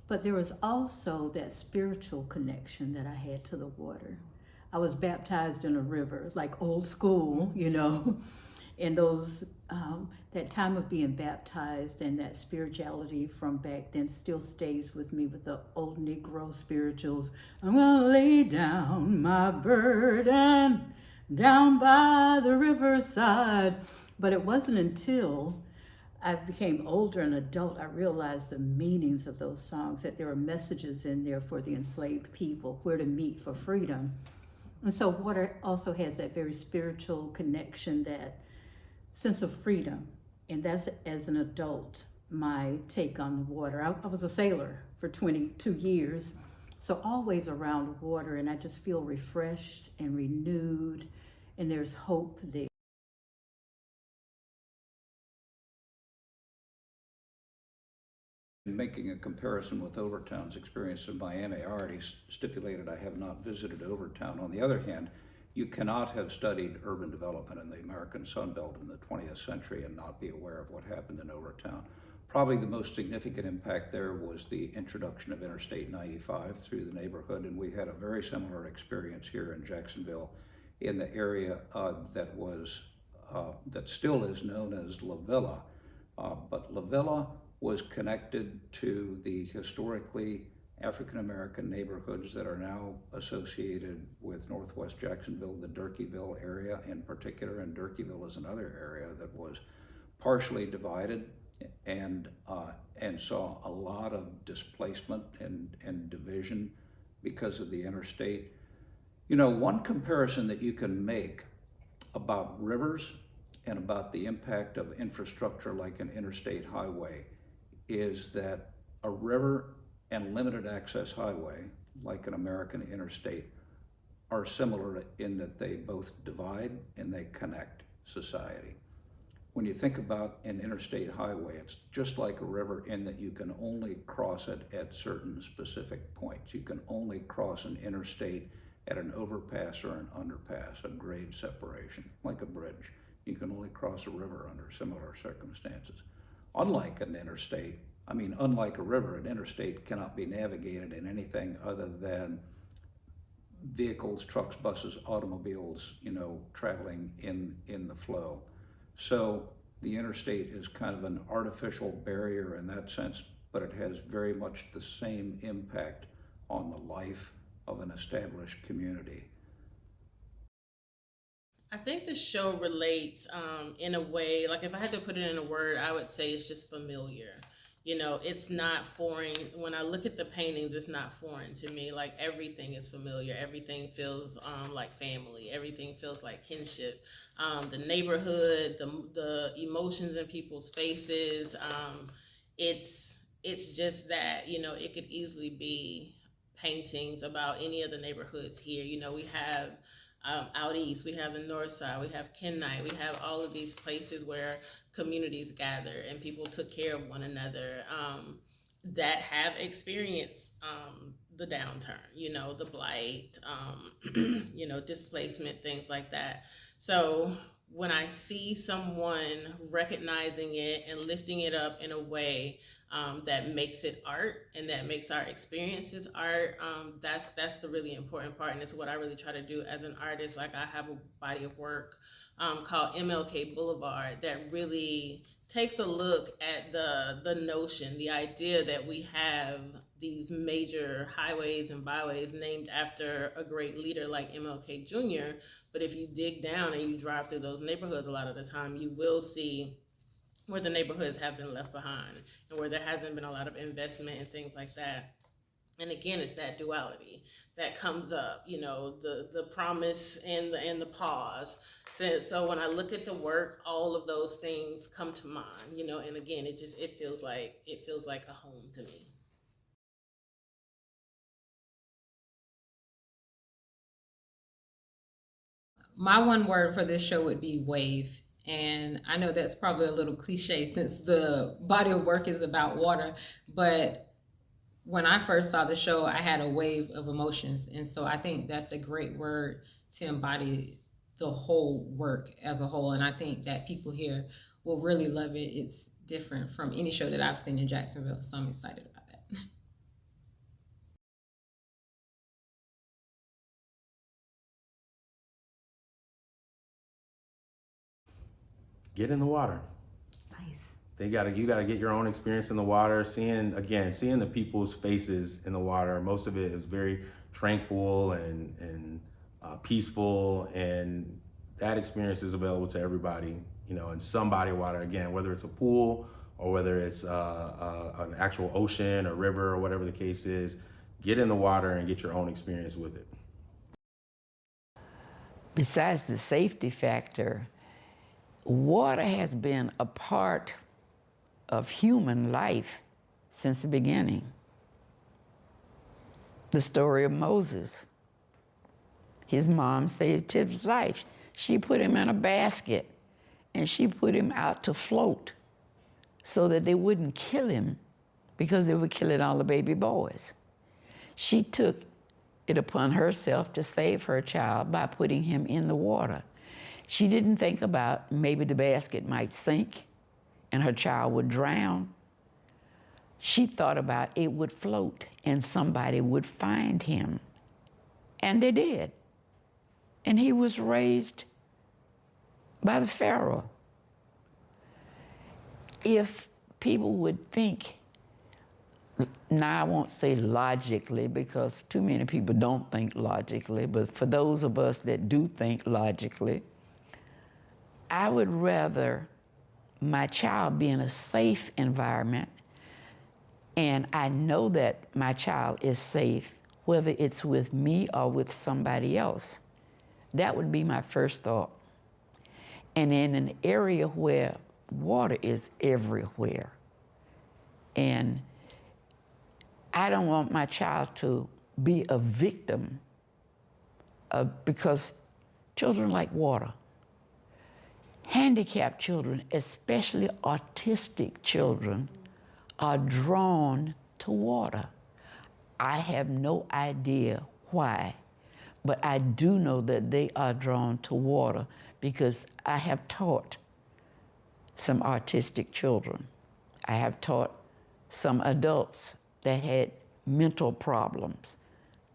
But there was also that spiritual connection that I had to the water. I was baptized in a river, like old school, and that time of being baptized and that spirituality from back then still stays with me with the old Negro spirituals. I'm gonna lay down my burden down by the riverside. But it wasn't until I became older and adult, I realized the meanings of those songs, that there are messages in there for the enslaved people, where to meet for freedom. And so water also has that very spiritual connection, that sense of freedom. And that's, as an adult, my take on the water. I was a sailor for 22 years, so always around water, and I just feel refreshed and renewed, and there's hope there. Making a comparison with Overtown's experience in Miami, I already stipulated I have not visited Overtown. On the other hand, you cannot have studied urban development in the American Sun Belt in the 20th century and not be aware of what happened in Overtown. Probably the most significant impact there was the introduction of Interstate 95 through the neighborhood, and we had a very similar experience here in Jacksonville in the area that still is known as La Villa. But La Villa was connected to the historically African American neighborhoods that are now associated with Northwest Jacksonville, the Durkeeville area in particular. And Durkeeville is another area that was partially divided and saw a lot of displacement and division because of the interstate. One comparison that you can make about rivers and about the impact of infrastructure like an interstate highway is that a river and limited access highway, like an American interstate, are similar in that they both divide and they connect society. When you think about an interstate highway, it's just like a river in that you can only cross it at certain specific points. You can only cross an interstate at an overpass or an underpass, a grade separation, like a bridge. You can only cross a river under similar circumstances. Unlike a river, an interstate cannot be navigated in anything other than vehicles, trucks, buses, automobiles, traveling in the flow. So the interstate is kind of an artificial barrier in that sense, but it has very much the same impact on the life of an established community. I think the show relates in a way, like if I had to put it in a word, I would say it's just familiar. It's not foreign. When I look at the paintings, it's not foreign to me. Like everything is familiar. Everything feels like family. Everything feels like kinship. The neighborhood, the emotions in people's faces. It's just that, it could easily be paintings about any of the neighborhoods here. We have out east, we have the north side, we have Kennight, we have all of these places where communities gather and people took care of one another that have experienced the downturn, the blight, displacement, things like that. So when I see someone recognizing it and lifting it up in a way that makes it art and that makes our experiences art, that's the really important part, and it's what I really try to do as an artist. Like I have a body of work called MLK Boulevard that really takes a look at the notion, the idea that we have these major highways and byways named after a great leader like MLK Jr. But if you dig down and you drive through those neighborhoods, a lot of the time you will see where the neighborhoods have been left behind and where there hasn't been a lot of investment and things like that. And again, it's that duality that comes up, the promise and the pause. So when I look at the work, all of those things come to mind, and again, it feels like a home to me. My one word for this show would be wave. And I know that's probably a little cliche since the body of work is about water, but when I first saw the show, I had a wave of emotions. And so I think that's a great word to embody the whole work as a whole. And I think that people here will really love it. It's different from any show that I've seen in Jacksonville. So I'm excited about that. get in the water. Nice. You gotta get your own experience in the water, seeing the people's faces in the water. Most of it is very tranquil and peaceful, and that experience is available to everybody, in some body of water. Again, whether it's a pool or whether it's an actual ocean or river or whatever the case is, get in the water and get your own experience with it. Besides the safety factor, water has been a part of human life since the beginning. The story of Moses. His mom saved his life. She put him in a basket and she put him out to float so that they wouldn't kill him, because they were killing all the baby boys. She took it upon herself to save her child by putting him in the water. She didn't think about maybe the basket might sink and her child would drown. She thought about it would float and somebody would find him. And they did. And he was raised by the Pharaoh. If people would think, now I won't say logically, because too many people don't think logically, but for those of us that do think logically, I would rather my child be in a safe environment, and I know that my child is safe, whether it's with me or with somebody else. That would be my first thought. And in an area where water is everywhere, and I don't want my child to be a victim because children like water. Handicapped children, especially autistic children, are drawn to water. I have no idea why, but I do know that they are drawn to water because I have taught some autistic children. I have taught some adults that had mental problems,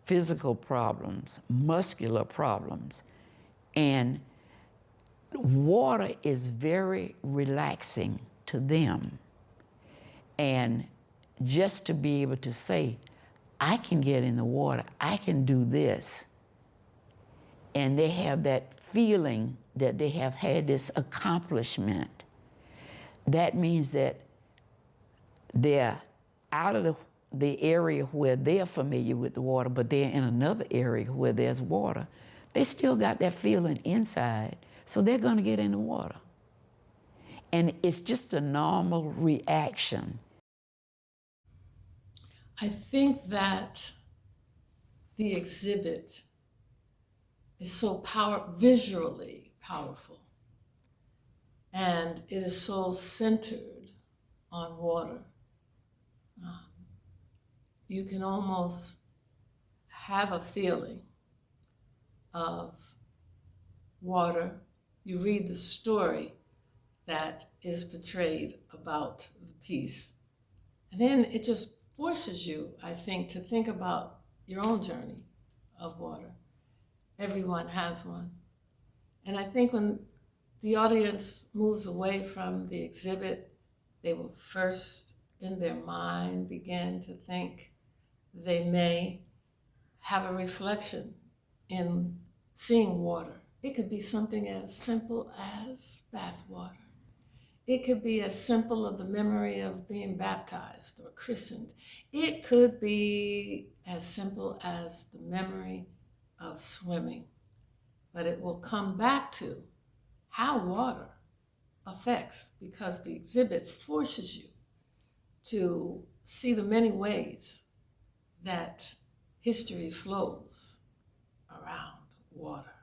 physical problems, muscular problems. And water is very relaxing to them. And just to be able to say, I can get in the water, I can do this. And they have that feeling that they have had this accomplishment. That means that they're out of the area where they're familiar with the water, but they're in another area where there's water. They still got that feeling inside, so they're gonna get in the water. And it's just a normal reaction. I think that the exhibit is so visually powerful, and it is so centered on water. You can almost have a feeling of water. You read the story that is portrayed about the piece. And then it just forces you, I think, to think about your own journey of water. Everyone has one. And I think when the audience moves away from the exhibit, they will first, in their mind, begin to think. They may have a reflection in seeing water. It could be something as simple as bath water. It could be as simple as the memory of being baptized or christened. It could be as simple as the memory of swimming. But it will come back to how water affects, because the exhibit forces you to see the many ways that history flows around water.